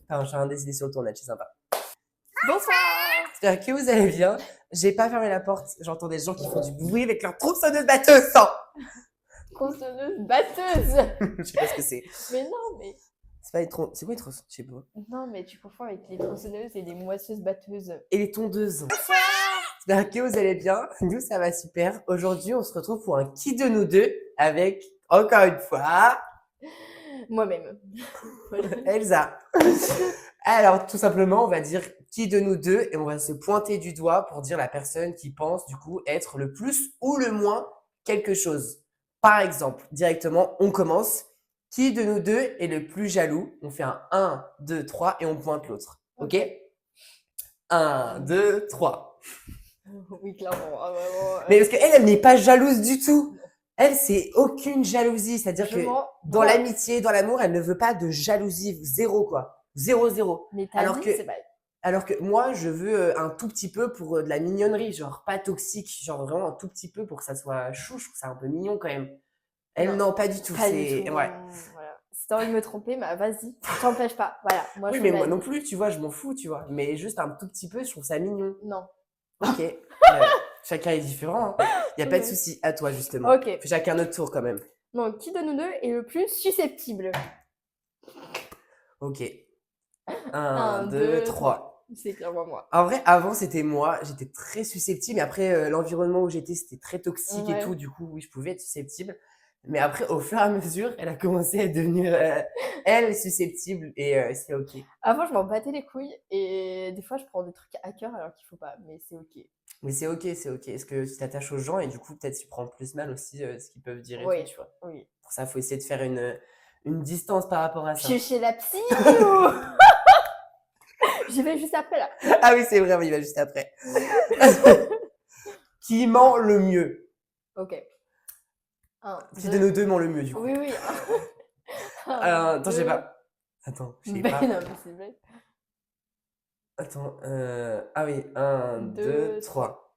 Pardon, je suis en train de décider sur le tournage, c'est sympa. Bonsoir. J'espère que vous allez bien. J'ai pas fermé la porte, j'entends des gens qui font du bruit avec leur tronçonneuse batteuse. Tronçonneuse batteuse. Je sais pas ce que c'est. Mais non, mais... C'est pas les tronçonneuses. C'est quoi les tronçonneuses? Je sais pas. Non, mais tu confonds avec les tronçonneuses et les moisseuses batteuses. Et les tondeuses. J'espère que vous allez bien. Nous, ça va super. Aujourd'hui, on se retrouve pour un qui de nous deux avec, encore une fois, Moi-même. Elsa. Alors, tout simplement, on va dire qui de nous deux et on va se pointer du doigt pour dire la personne qui pense, du coup, être le plus ou le moins quelque chose. Par exemple, directement, on commence. Qui de nous deux est le plus jaloux? On fait un 1, 2, 3 et on pointe l'autre. Ok? 1, 2, 3. Oui, clairement. Ah, vraiment, Mais parce qu'elle, elle n'est pas jalouse du tout. Elle, c'est aucune jalousie. C'est-à-dire je que mens. dans l'amitié, dans l'amour, elle ne veut pas de jalousie. Zéro, quoi. Zéro, zéro. Mais ta Alors vie, que- c'est pas... Alors que moi, je veux un tout petit peu pour de la mignonnerie. Genre, pas toxique. Genre, vraiment un tout petit peu pour que ça soit chou. Je trouve ça un peu mignon quand même. Elle, non, pas du tout. Pas du C'est... tout. Ouais. Voilà. Si t'as envie de me tromper, bah vas-y. T'empêche pas. Voilà. Moi, Oui, je mais fais moi ma non vie. plus, tu vois, je m'en fous, tu vois. Mais juste un tout petit peu, je trouve ça mignon. Non. Ok. Chacun est différent. Il n'y a pas de Ouais. souci. À toi, justement. Ok. Fais chacun notre tour quand même. Donc, qui de nous deux est le plus susceptible? Ok. 1, 2, 3. C'est clairement moi. En vrai, avant, c'était moi. J'étais très susceptible. Mais après, l'environnement où j'étais, c'était très toxique et Ouais. tout. Du coup, oui, je pouvais être susceptible. Mais après, au fur et à mesure, elle a commencé à devenir, elle, susceptible. Et c'est ok. Avant, je m'en battais les couilles et des fois, je prends des trucs à cœur alors qu'il faut pas. Mais c'est ok. Mais c'est ok, c'est ok. Est-ce que tu t'attaches aux gens et du coup, peut-être tu prends plus mal aussi ce qu'ils peuvent dire et Oui. tout, tu vois. Oui. Pour ça, il faut essayer de faire une distance par rapport à Je ça. suis chez la psy ou... J'y vais juste après là. Ah oui, c'est vrai, il va juste après. Qui ment le mieux? Ok. Qui de nous deux ment le mieux, du coup? Oui, oui. Attends, je sais pas. Attends, je sais pas. Non, mais c'est vrai. Attends, ah oui, 1, 2, 3.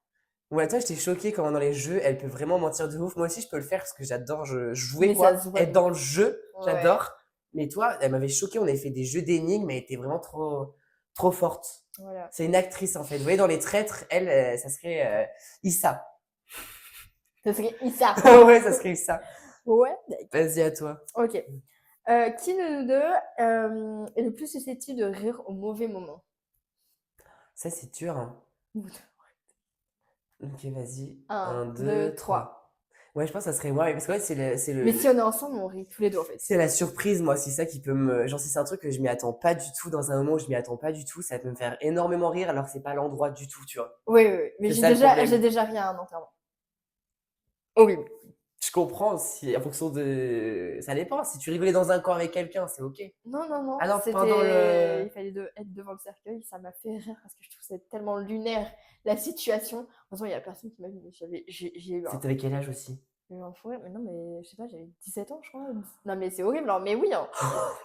Ouais, toi, j'étais choquée comment dans les jeux, elle peut vraiment mentir de ouf. Moi aussi, je peux le faire parce que j'adore jouer, Mais quoi. ça se voit. Être dans le jeu, Ouais. j'adore. Mais toi, elle m'avait choquée. On avait fait des jeux d'énigmes, elle était vraiment trop forte. Voilà. C'est une actrice, en fait. Vous voyez, dans les traîtres, elle, ça serait Issa. Ça serait Issa. Ouais, ça serait Issa. Ouais. Vas-y, à toi. Ok. Qui de nous deux est le plus susceptible de rire au mauvais moment? Ça, c'est dur, hein. Ok, vas-y. 1, 2, 2, 3. 3. Ouais, je pense que ça serait moi. Parce que ouais, c'est le, Mais si on est ensemble, on rit tous les deux en fait. c'est la surprise, moi. C'est ça qui peut me. Genre, si c'est un truc que je m'y attends pas du tout, dans un moment où je m'y attends pas du tout, ça peut me faire énormément rire alors que c'est pas l'endroit du tout, tu vois. Oui, oui, oui. Mais C'est ça, le problème. j'ai déjà ri à un enterrement. Horrible. Je comprends si, en fonction de. Ça dépend. Si tu rigolais dans un coin avec quelqu'un, c'est ok. Non, non, non. Ah non, c'était... pendant le. Il fallait être devant le cercueil. Ça m'a fait rire parce que je trouve ça tellement lunaire la situation. De toute façon, il y a personne qui m'a vu. J'ai eu un. C'était avec quel âge aussi? J'ai eu un fou rire. Mais non, mais je sais pas, j'avais 17 ans, je crois. Non, mais c'est horrible. Hein. Mais oui. Hein.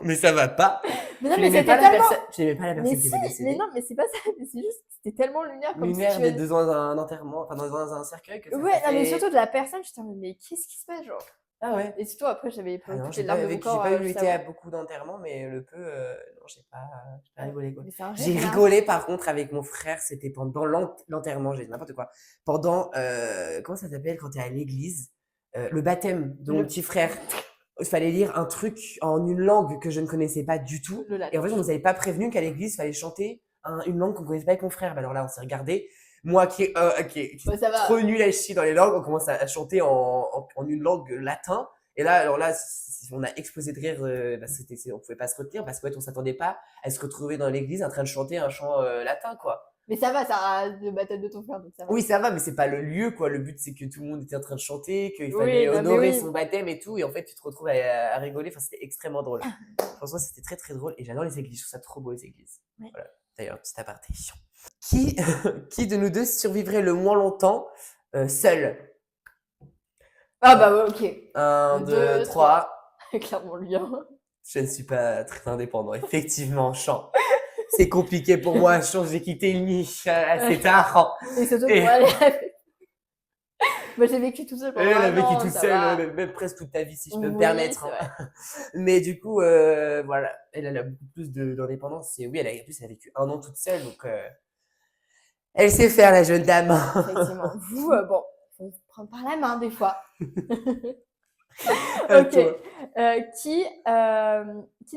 Mais ça va pas. Mais non, Tu mais n'aimais c'était pas la tellement. personne. Tu n'aimais pas la personne Mais qui si, était décédée. mais non, mais c'est pas ça. Mais c'est juste, c'était tellement lunaire comme Lunaire situation. d'être dans un enterrement, enfin dans un cercueil que ça Ouais, t'a non, mais fait- surtout de la personne, je me mais qu'est-ce qui se passe, genre? Ah ouais. Et surtout, après, j'avais Ah non, toutes j'ai les pas, larmes de mon j'ai corps. pas eu juste été à avant. beaucoup d'enterrements, mais le peu, non, j'ai pas rigolé, quoi. Mais c'est un J'ai rêve, là. rigolé, par contre, avec mon frère, c'était pendant l'enterrement, j'ai dit n'importe quoi. Pendant, comment ça s'appelle quand t'es à l'église? Le baptême de mon Le- petit frère. Il fallait lire un truc en une langue que je ne connaissais pas du tout. Le latin. Et en fait, on nous avait pas prévenu qu'à l'église, il fallait chanter une langue qu'on connaissait pas avec mon frère. Bah alors là, on s'est regardé. Moi qui est Ouais, ça va. trop nul à chier dans les langues, on commence à chanter en une langue latin. Et là, alors là, on a explosé de rire. On pouvait pas se retenir parce qu'en fait, on s'attendait pas à se retrouver dans l'église en train de chanter un chant latin, quoi. Mais ça va, ça a le baptême de ton frère, donc ça va. Oui, ça va, mais c'est pas le lieu, quoi. Le but, c'est que tout le monde était en train de chanter, qu'il Oui, fallait non, mais honorer oui. son baptême et tout. Et en fait, tu te retrouves à rigoler. Enfin, c'était extrêmement drôle. Franchement, c'était très, très drôle. Et j'adore les églises. Je trouve ça trop beau, les églises. Ouais. Voilà. D'ailleurs, petit aparté. Qui de nous deux survivrait le moins longtemps seul? Ah bah ouais, ok. 1, 2, Deux, 3. Clairement, lui. Hein. Je ne suis pas très indépendant. Effectivement, chant. C'est compliqué pour moi. J'ai quitté le nid assez tard. Et surtout Et- pour aller avec... Moi, j'ai vécu tout seul pendant Elle a un vécu an, toute ça seule, va. même presque toute ta vie, si je peux me Oui, permettre. c'est Hein. vrai. Mais du coup, voilà, elle a beaucoup plus d'indépendance. Et oui, en plus, elle a vécu un an toute seule, donc elle sait faire, la jeune dame. Effectivement. Vous, bon, faut se prendre par la main des fois. À Ok. toi. Qui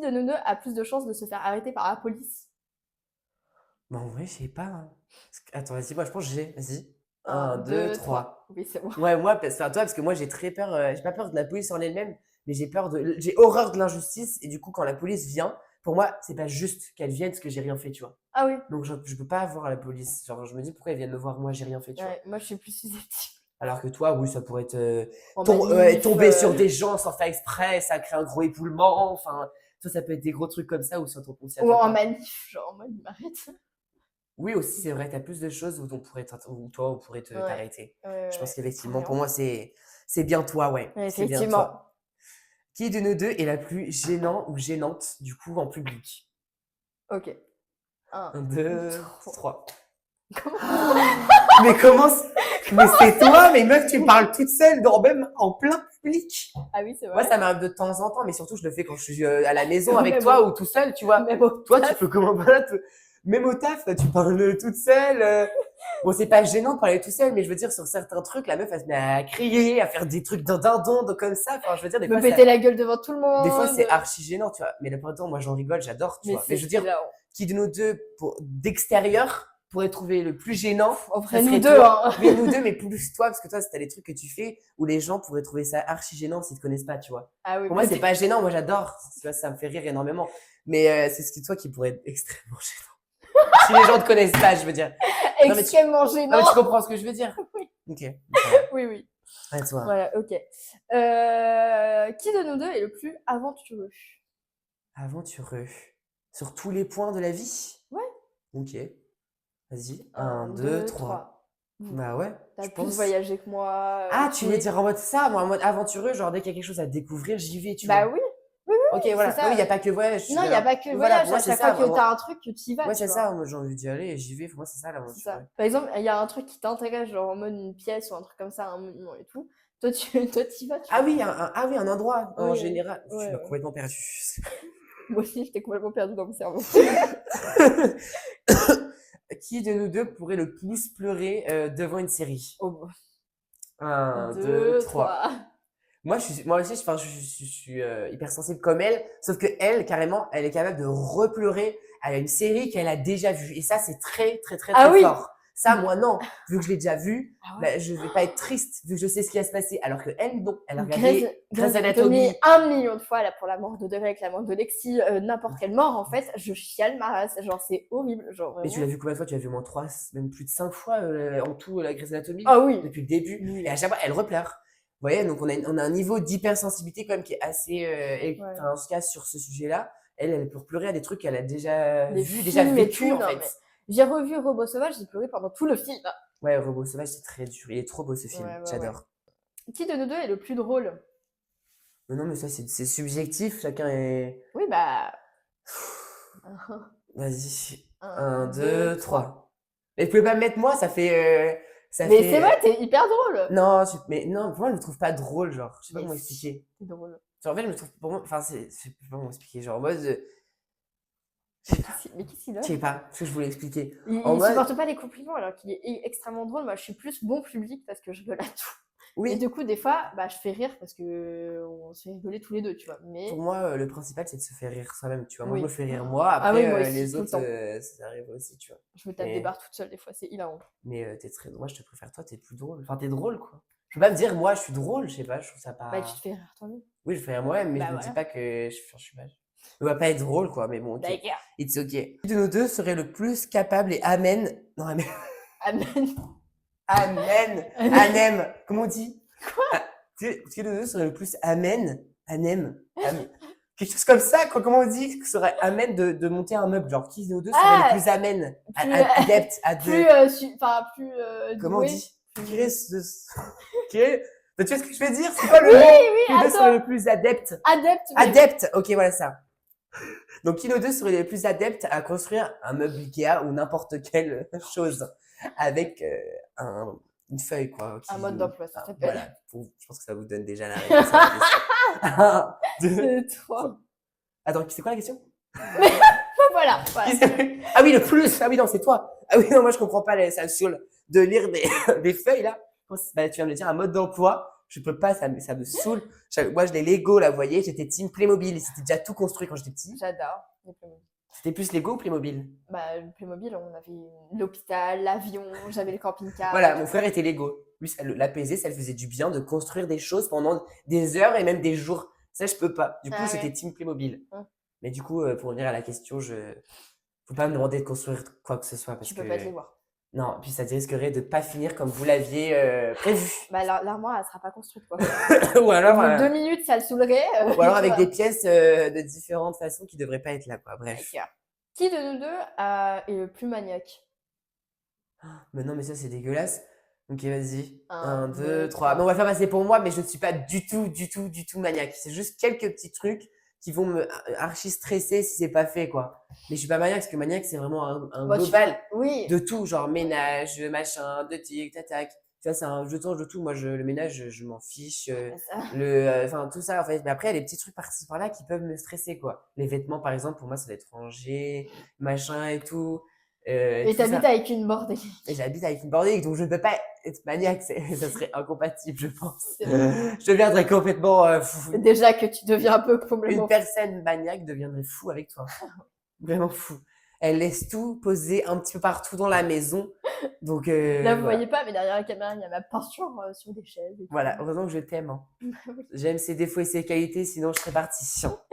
de nous deux a plus de chances de se faire arrêter par la police? Mais en vrai, je sais pas. Hein. Attends, vas-y, moi, je pense que j'ai. Vas-y. 1, 1, 2, 2, 3. 3. Oui, c'est moi. Ouais, moi, enfin, toi, parce que moi, j'ai très peur. J'ai pas peur de la police en elle-même, mais j'ai horreur de l'injustice. Et du coup, quand la police vient, pour moi, c'est pas juste qu'elle vienne parce que j'ai rien fait, tu vois. Ah oui. Donc, je peux pas voir la police. Genre, je me dis pourquoi ils viennent me voir, moi, j'ai rien fait, tu vois. Ouais, moi, je suis plus susceptible. Alors que toi, oui, ça pourrait être En manif, tomber sur des gens sans faire exprès, ça crée un gros époulement. Enfin, toi, ça peut être des gros trucs comme ça ou sans ton on s'y ou attend en pas. manif, genre en mode, il m'arrête. Oui, aussi, c'est vrai, tu as plus de choses où toi, on pourrait Ouais, t'arrêter. ouais, Je pense ouais, qu'effectivement, pour carrément. moi, c'est bien toi, ouais. Ouais, C'est bien effectivement. toi. Qui de nous deux est la plus gênant ou gênante, du coup, en public? Ok. 1, 1, 2, 3. 3. Comment? Mais comment Mais c'est toi, mais meuf, tu parles toute seule, même en plein public. Ah oui, c'est Moi, vrai. ça m'arrive de temps en temps, mais surtout, je le fais quand je suis à la maison avec Même toi au- ou tout seul, tu vois. Même au Toi, tu taf. peux comment voilà, même au taf, tu parles toute seule. Bon, c'est pas gênant de parler tout seul, mais je veux dire, sur certains trucs, la meuf, elle se met à crier, à faire des trucs d'un dindon, comme ça. Enfin, je veux dire, Me péter la gueule devant tout le des fois, monde. c'est archi gênant, tu vois. Mais le temps, moi, j'en rigole, j'adore, tu Mais vois. Mais je c'est veux dire, hilarant. qui de nous deux, d'extérieur, pourrait trouver le plus gênant, En ça vrai, nous serait deux, toi. hein. Oui, nous deux, mais plus toi, parce que toi, t'as des trucs que tu fais où les gens pourraient trouver ça archi gênant s'ils te connaissent pas, tu vois. Ah oui, Pour moi, c'est peut-être. pas gênant, moi, j'adore. Tu vois, ça me fait rire énormément. Mais c'est ce qui, toi, qui pourrait être extrêmement gênant. Si les gens te connaissent pas, je veux dire. Non, mais tu, Extrêmement non, mais gênant. tu comprends ce que je veux dire. Oui. Ok. Voilà. Oui, oui. À toi. Voilà, ok. Qui de nous deux est le plus aventureux? Aventureux. Sur tous les points de la vie? Ouais. Ok. Vas-y. 1, 1, 2, 2, 3. 3. Bah ouais, T'as je plus pense. voyagé que moi. Ah, tu veux es- dire en mode ça, moi en mode aventureux, genre dès qu'il y a quelque chose à découvrir, j'y vais, tu Bah vois. oui, oui, Ok, oui, c'est voilà. Oui, il n'y ça. a pas que voyage, je suis Non, il n'y a d'accord. pas que le Oui, voilà, voyage. pour moi, À c'est chaque fois ça. que t'as un truc, tu y vas, Moi, tu c'est vois. ça. Moi, j'ai envie d'y aller et j'y vais. Pour moi, c'est ça C'est l'aventure. ça. Par exemple, il y a un truc qui t'intéresse, genre en mode une pièce ou un truc comme ça, un monument et tout. Toi, t'y vas, tu Ah vois. oui, ah oui, un endroit en Oui, général. ouais, Tu m'as ouais. complètement perdu. Moi aussi, j'étais complètement perdue dans mon cerveau. Qui de nous deux pourrait le plus pleurer devant une série? Oh, 1, 2, 2, 3. 3. Moi aussi, enfin, je suis hypersensible comme elle, sauf que elle, carrément, elle est capable de repleurer à une série qu'elle a déjà vue. Et ça, c'est très, très, très, Ah très oui. fort. Ça, moi, non. Vu que je l'ai déjà vue, Ah ouais. bah, je vais pas être triste, vu que je sais ce qui va se passer. Alors que elle, non. Elle a Grey's regardé Grey's Anatomy Anatomy. 1 million de fois là, pour la mort de Derek, la mort de Lexi, n'importe quelle mort en fait, je chiale ma race. Genre, c'est horrible. Genre, Mais tu vraiment. l'as vu combien de fois? Tu l'as vu au moins 3, même plus de 5 fois en tout, la Grey's Anatomy, Ah oui. depuis le début. Oui. Et à chaque fois, elle repleure. Vous voyez, donc on a un niveau d'hypersensibilité quand même qui est assez, Ouais. enfin, en tout cas sur ce sujet-là, elle peut pleurer à des trucs qu'elle a déjà Les vu, déjà films et vécu tout, en non, fait. mais j'ai revu Robot Sauvage, j'ai pleuré pendant tout le film. Ouais, Robot Sauvage, c'est très dur. Il est trop beau ce film. Ouais, ouais, J'adore. Qui de nous deux est le plus drôle? Mais non, mais ça, c'est subjectif. Chacun est. Oui, bah. Vas-y. 1, 1, 2, 2, 3. 3. Mais vous pouvez pas me mettre moi, ça fait. Ça Mais fait c'est vrai, t'es hyper drôle. Non, mais non, pour moi, je me trouve pas drôle, genre. Je sais pas Mais comment si, expliquer. t'es drôle. Genre, en fait, je me trouve. Pour moi, enfin, je sais pas comment expliquer. Genre, en mode. Mais qu'est-ce qu'il a? Je sais pas ce que je voulais expliquer. Il En mode. supporte pas les compliments alors qu'il est extrêmement drôle. Moi, je suis plus bon public parce que je rigole à tout. Et Oui, du coup, des fois, bah, je fais rire parce que on se fait rigoler tous les deux, tu vois. Mais pour moi, le principal, c'est de se faire rire soi-même, tu vois. Moi, oui. je me fais rire moi. Ah Après, oui, moi aussi, les tout le autres, temps. ça arrive aussi, tu vois. Je me tape des Mais, barres toute seule des fois, c'est hilarant. mais t'es très. Moi, je te préfère toi, t'es plus drôle. Enfin, t'es drôle, quoi. Je peux pas me dire, moi, je suis drôle, je sais pas, je trouve ça Bah, tu pas. te fais rire toi-même. Oui, je fais rire moi-même, mais Bah je me dis voilà. pas que je suis pas. Je dois pas être drôle, quoi. Mais bon, ok. D'accord. It's ok. Qui de nous deux serait le plus capable et amen. Non, amen. Amen. Amen. Anem. Comment on dit? Quoi? Qui de nous deux serait le plus amen? Anem. Quelque chose comme ça, quoi. Comment on dit que serait amen de monter un meuble? Genre, qui de nous deux serait Ah, le plus amen? plus, Adepte, plus, plus Comment on doué. dit? Mais tu vois ce que je veux dire? C'est quoi le mot? Oui, Qui de nous deux attends. serait le plus adepte? Adepte. Mais... Adepte. Ok, voilà ça. Donc, qui de nous deux serait les plus adeptes à construire un meuble Ikea ou n'importe quelle chose avec une feuille, quoi. Un mode d'emploi, ça s'appelle. Voilà, je pense que ça vous donne déjà la réponse à la question. 1, 2, 3. Attends, c'est quoi la question? Voilà. Ah oui, le plus. Ah oui, non, c'est toi. Ah oui, non, moi, je comprends pas, ça me saoule de lire des feuilles, là. Bah, tu viens de me dire un mode d'emploi. Je peux pas, ça me saoule. Moi, je les Lego, là, vous voyez, j'étais team Playmobil. C'était déjà tout construit quand j'étais petit. J'adore les Playmobil. C'était plus Lego ou Playmobil? Bah, le Playmobil, on avait l'hôpital, l'avion, j'avais le camping-car. Voilà, mon frère était Lego. Lui, ça l'apaisait, ça lui faisait du bien de construire des choses pendant des heures et même des jours. Ça, je peux pas. Du coup, c'était team Playmobil. Mais du coup, pour revenir à la question, faut pas me demander de construire quoi que ce soit parce Tu que peux pas te les voir. non, puis ça risquerait de pas finir comme vous l'aviez prévu. Bah, l'armoire, elle sera pas construite, quoi. Ou alors, En 2 minutes, ça le saoulerait. ou alors avec des pièces de différentes façons qui devraient pas être là, quoi. Bref. Qui de nous deux est le plus maniaque? Mais non, mais ça, c'est dégueulasse. Ok, vas-y. 1, 1, 2, 3. Mais on va faire passer pour moi, mais je ne suis pas du tout maniaque. C'est juste quelques petits trucs qui vont me archi stresser si c'est pas fait, quoi. Mais je suis pas maniaque, parce que maniaque, c'est vraiment un global de tout, genre ménage, machin, de tic, tac. Tu vois, c'est un je de tout. Moi, le ménage, je m'en fiche. Enfin, tout ça, en fait. Mais après, il y a des petits trucs par-ci, par-là qui peuvent me stresser, quoi. Les vêtements, par exemple, pour moi, ça doit être rangé, machin et tout. Et t'habites avec une bordélique. Et j'habite avec une bordélique, donc je ne peux pas être maniaque, ça serait incompatible, je pense. Je deviendrais complètement fou. Déjà que tu deviens un peu complètement Une personne maniaque deviendrait fou avec toi. Vraiment fou. Elle laisse tout poser un petit peu partout dans la maison. Donc, là, vous voyez pas, mais derrière la caméra, il y a ma peinture sur des chaises. Voilà, heureusement que je t'aime. Hein. J'aime ses défauts et ses qualités, sinon je serais partie. Sympa.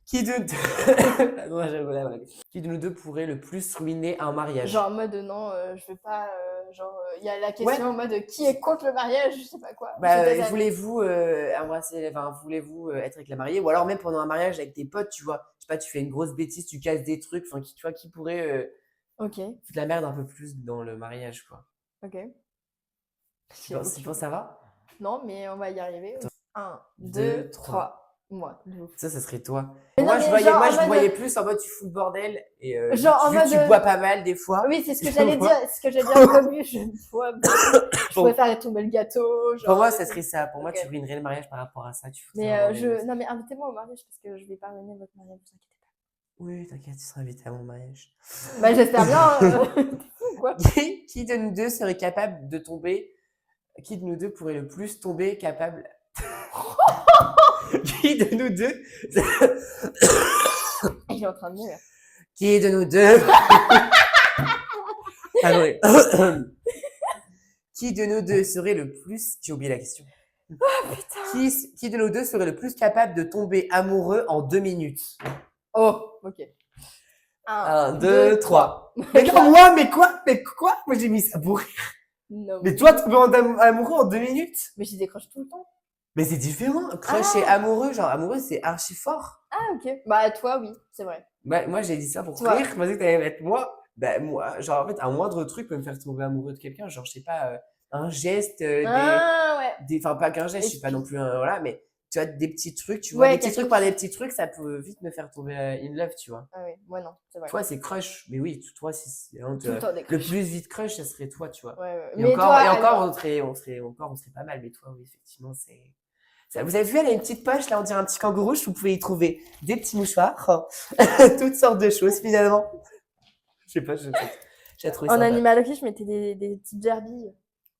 Qui de nous deux pourrait le plus ruiner un mariage? Genre en mode non, je veux pas. Il y a la question en mode qui est contre le mariage, je sais pas quoi. Voulez-vous embrasser, voulez-vous être avec la mariée, ou alors même pendant un mariage avec tes potes, tu vois, je sais pas, tu fais une grosse bêtise, tu casses des trucs, enfin, tu vois, qui pourrait foutre la merde un peu plus dans le mariage, quoi. Ok. Tu penses ça va? Non, mais on va y arriver. 1, 2, 3. Moi, ça serait toi. Moi, je voyais plus en mode tu fous le bordel et tu bois pas mal des fois. Oui, c'est ce que j'allais dire. Ce que j'allais dire au début, je bois. Je préfère tomber le gâteau. Pour moi, ça serait ça. Pour moi, tu ruinerais le mariage par rapport à ça. Mais non, mais invitez-moi au mariage parce que je vais pas ruiner votre mariage, vous inquiétez pas. Oui, t'inquiète, tu seras invité à mon mariage. Bah, j'espère bien. Quoi. Qui de nous deux serait capable de tomber? Qui de nous deux pourrait le plus tomber capable? Qui de nous deux? Il est en train de mourir. Qui de nous deux? Attendez. Qui de nous deux serait le plus... J'ai oublié la question. Oh putain. Qui de nous deux serait le plus capable de tomber amoureux en 2 minutes? Oh, ok. 1, 2, 3. Mais non, moi, mais quoi? Moi, j'ai mis ça pour rire. Non, mais toi, tomber amoureux en 2 minutes? Mais j'y décroche tout le temps. Mais c'est différent. Crush et amoureux, genre amoureux, c'est archi fort. Ah, ok. Bah, toi, oui, c'est vrai. Bah, moi, j'ai dit ça pour rire. Je pensais que t'allais mettre moi. Bah, moi, genre, en fait, un moindre truc peut me faire tomber amoureux de quelqu'un. Genre, je sais pas, un geste, enfin, pas qu'un geste, je suis pas non plus voilà, mais tu vois, des petits trucs, tu vois, des petits trucs par des petits trucs, ça peut vite me faire tomber in love, tu vois. Ah oui, moi non, c'est vrai. Toi, c'est crush. Mais oui, toi, le plus vite crush, ça serait toi, tu vois. Ouais. Et encore, on serait pas mal, mais toi, oui, effectivement, c'est. Vous avez vu, elle a une petite poche, là, on dirait un petit kangourou. Vous pouvez y trouver des petits mouchoirs, toutes sortes de choses, finalement. Je sais pas, j'ai trouvé en animal riche, je mettais des petites gerbilles.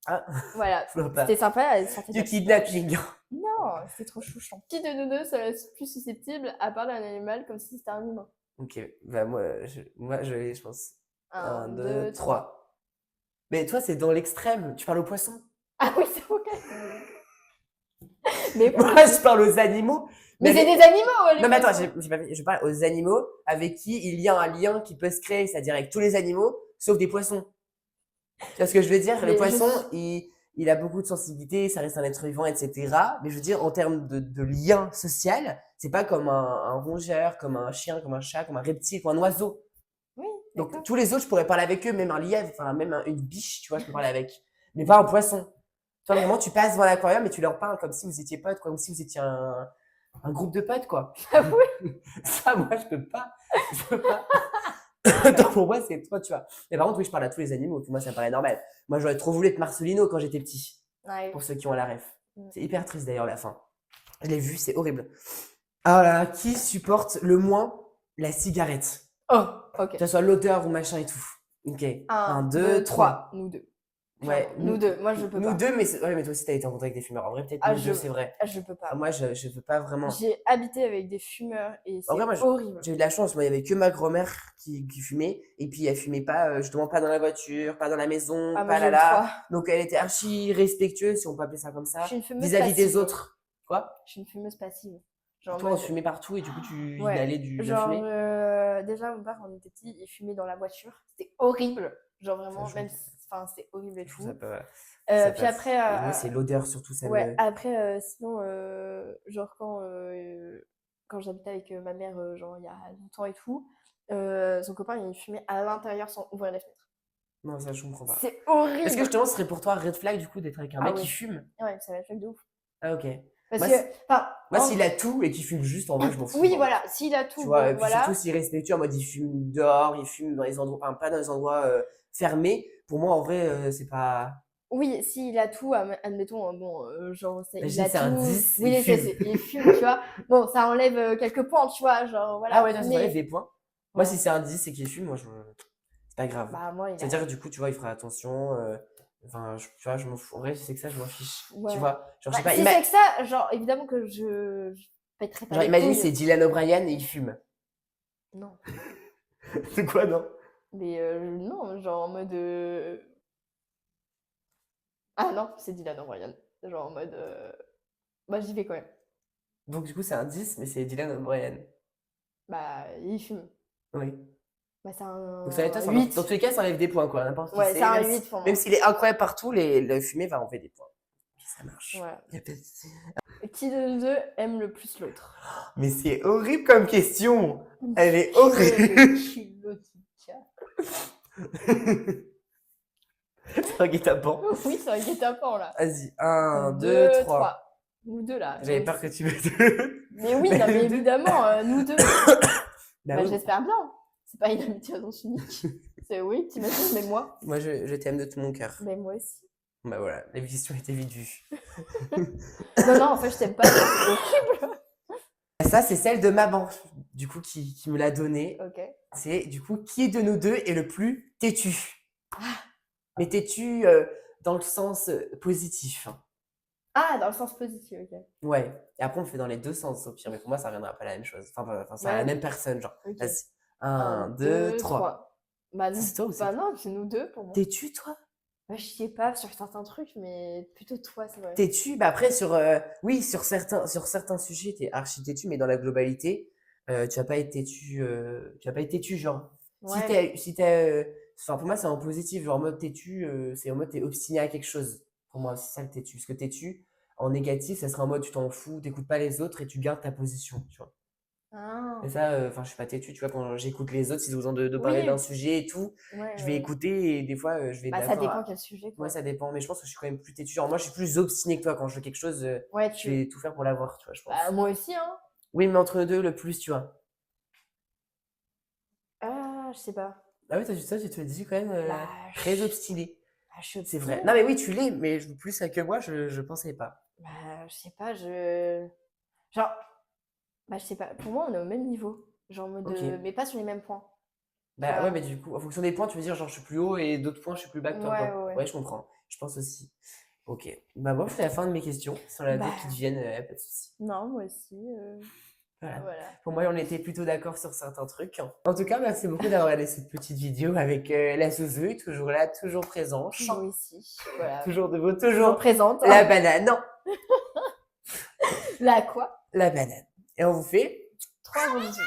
Ah, voilà, c'était sympa. Du kidnapping. Non, c'était trop chouchant. Qui de nous deux serait plus susceptible à parler d'un animal comme si c'était un humain? Ok, bah moi, je pense. 1, 2, 3. Mais toi, c'est dans l'extrême. Tu parles aux poissons. Ah oui, c'est ok. Mais moi, je parle aux animaux. Mais c'est des animaux, non, mais attends, je parle aux animaux avec qui il y a un lien qui peut se créer, c'est-à-dire avec tous les animaux, sauf des poissons. Tu vois ce que je veux dire? Le poisson, il a beaucoup de sensibilité, ça reste un être vivant, etc. Mais je veux dire, en termes de lien social, c'est pas comme un rongeur, comme un chien, comme un chat, comme un reptile, comme un oiseau. Oui. Donc, tous les autres, je pourrais parler avec eux, même un lièvre, enfin, même une biche, tu vois, je peux parler avec. Mais pas un poisson. Toi, vraiment, tu passes devant l'aquarium et tu leur parles comme si vous étiez potes, comme si vous étiez un groupe de potes, quoi. Ah oui. Ça, moi, je peux pas. Donc, pour moi, c'est toi, tu vois. Mais par contre, oui, je parle à tous les animaux. Pour moi, ça me paraît normal. Moi, j'aurais trop voulu être Marcelino quand j'étais petit. Ouais. Pour ceux qui ont la ref. Mm. C'est hyper triste d'ailleurs, la fin. Je l'ai vu, c'est horrible. Ah là, qui supporte le moins la cigarette? Oh, ok. Que ce soit l'odeur ou machin et tout. Ok. 1, 2, 2, 3. 3. Nous deux. Ouais, Clairement. Nous deux. Moi, je peux nous pas. deux, mais, ouais, mais toi aussi, t'as été en contact avec des fumeurs. En vrai, peut-être Ah, nous deux, c'est vrai. Je peux pas. Ah, moi, je veux pas vraiment. J'ai habité avec des fumeurs et c'est En vrai, moi, horrible. j'ai eu de la chance. Moi, il y avait que ma grand-mère qui fumait. Et puis, elle fumait pas, justement, pas dans la voiture, pas dans la maison, Ah, moi, pas j'ai là eu là. 3. Donc, elle était archi respectueuse, si on peut appeler ça comme Je ça, suis une fumeuse vis-à-vis des passive. autres. Quoi? Je suis une fumeuse passive. Genre, Toi, en on mode- fumait partout et du coup, tu Ouais. inhalais de la Genre, fumée. déjà, mon père, quand on était petit, il fumait dans la voiture. C'était horrible. Genre, vraiment, Ça, je même comprends. si, enfin, c'est horrible et Je tout. trouve ça pas. Ça Puis passe. après, Et moi, c'est l'odeur surtout, ça ouais, me. après, sinon, genre, quand j'habitais avec ma mère, genre, il y a longtemps et tout, son copain, il fumait à l'intérieur sans ouvrir les fenêtres. Non, ça, je comprends pas. C'est horrible. Est-ce que justement, ce serait pour toi red flag du coup d'être avec un Ah mec oui. qui fume? Ouais, ça va être de ouf. Ah, ok. Parce Moi, que, c'est- enfin, Moi, en- s'il a tout et qu'il fume juste, en vrai, je m'en fous. oui, hein. voilà, s'il a tout, Tu vois, bon, et puis voilà. surtout s'il est respectueux, en mode il fume dehors, il fume dans les endroits, enfin, pas dans les endroits fermés. Pour moi, en vrai, c'est pas. Oui, s'il a tout, admettons, bon, genre, il Imagine, a c'est un tout. 10, Oui, il fume. il fume, tu vois. Bon, ça enlève quelques points, tu vois, genre, voilà. Ah ouais, toi, ça mais... enlève des points. Moi, Ouais. si c'est un 10 et qu'il fume, moi, c'est pas grave. Bah, moi, il a... C'est-à-dire que du coup, tu vois, il fera attention. Enfin, tu vois, je m'en fous. En vrai, si c'est que ça, je m'en fiche. Ouais. Tu vois, genre, je sais Bah, pas. si c'est que ça, genre, évidemment que je pèterais pas Genre, les imagine, couilles. c'est Dylan O'Brien et il fume. Non. C'est quoi, non? Mais non, genre en mode... Ah non, c'est Dylan O'Brien. Genre en mode... Bah, j'y vais quand même. Donc, du coup, c'est un 10, mais c'est Dylan O'Brien. Bah, il fume. Oui. Bah, c'est un Donc, ça, toi, ça 8. dans tous les cas, ça enlève des points, quoi. N'importe qui Ouais, c'est un même 8 pour moi. Même s'il est incroyable partout, le fumé va enlever des points. Ok, ça marche. Voilà. Y a pas de- Qui de nous deux aime le plus l'autre? Mais c'est horrible comme question. Elle est Qui est horrible. le culot qui casse? C'est un guet-apens. Oui, c'est un guet-apens là. Vas-y, 1, 2, 3. Nous deux là. J'avais Donc, peur que tu me. Mais oui, non, mais évidemment, nous deux. Bah Bah, oui. j'espère bien. C'est pas une amitié à sens unique. C'est oui, t'imagines, mais moi. Moi, je t'aime de tout mon cœur. Mais moi aussi. Bah voilà, la question était vite vue. Non, en fait, je t'aime pas. C'est horrible. Ça, c'est celle de maman, du coup, qui me l'a donnée. Ok. C'est, du coup, qui de nous deux est le plus têtu? Mais têtu dans le sens positif. Ah, dans le sens positif, ok. Ouais. Et après, on le fait dans les deux sens, au pire. Mais pour moi, ça reviendra pas à la même chose. Enfin, c'est à la Ouais. même personne, genre. Ok. Vas-y. 1, 2, 3. Bah, C'est toi ou c'est bah non, c'est nous deux pour moi. Têtu, toi? Bah, je sais pas sur certains trucs, mais plutôt toi, c'est vrai. Têtu, bah après, oui, sur certains sujets, t'es archi têtu, mais dans la globalité, tu vas pas être têtu, genre. Ouais. Enfin, pour moi, c'est en positif, genre en mode têtu, c'est en mode t'es obstiné à quelque chose. Pour moi, c'est ça le têtu. Parce que têtu, en négatif, ça serait en mode tu t'en fous, t'écoutes pas les autres et tu gardes ta position, tu vois. Ah. Et ça, enfin, je suis pas têtu, tu vois, quand j'écoute les autres, s'ils ont besoin de parler Oui. d'un sujet et tout, Ouais, je vais écouter et des fois, je vais être Bah, ça d'accord. dépend quel sujet, quoi. Ouais, ça dépend, mais je pense que je suis quand même plus têtu. Genre, moi, je suis plus obstiné que toi. Quand je veux quelque chose, Ouais, je vais tout faire pour l'avoir, tu vois, je pense. Bah, moi aussi, hein. Oui, mais entre nous deux, le plus, tu vois. Ah, je sais pas. Ah oui, toi, tu te dis quand même Bah, très obstiné. Bah, je suis C'est vrai. obstinée. Non, mais oui, tu l'es, mais plus que moi, je pensais pas. Bah, je sais pas, Genre, bah, je sais pas. Pour moi, on est au même niveau. Genre, en mode, Ok. mais pas sur les mêmes points. Bah vois. ouais, mais du coup, en fonction des points, tu veux dire, genre, je suis plus haut et d'autres points, je suis plus bas que toi, Ouais, quoi. ouais. Ouais, je comprends. Je pense aussi. Ok. Bah, moi, c'est la fin de mes questions. Si on a Bah. d'autres qui te viennent, pas de soucis. Non, moi aussi. Voilà. Voilà. Pour moi, on était plutôt d'accord sur certains trucs. En tout cas, merci beaucoup d'avoir regardé cette petite vidéo avec la Zouzou, toujours là, toujours présent. Toujours ici. Voilà. Toujours debout, Toujours toujours présente. la banane. Non, Là, quoi? la banane. Et on vous fait 3 gros bisous.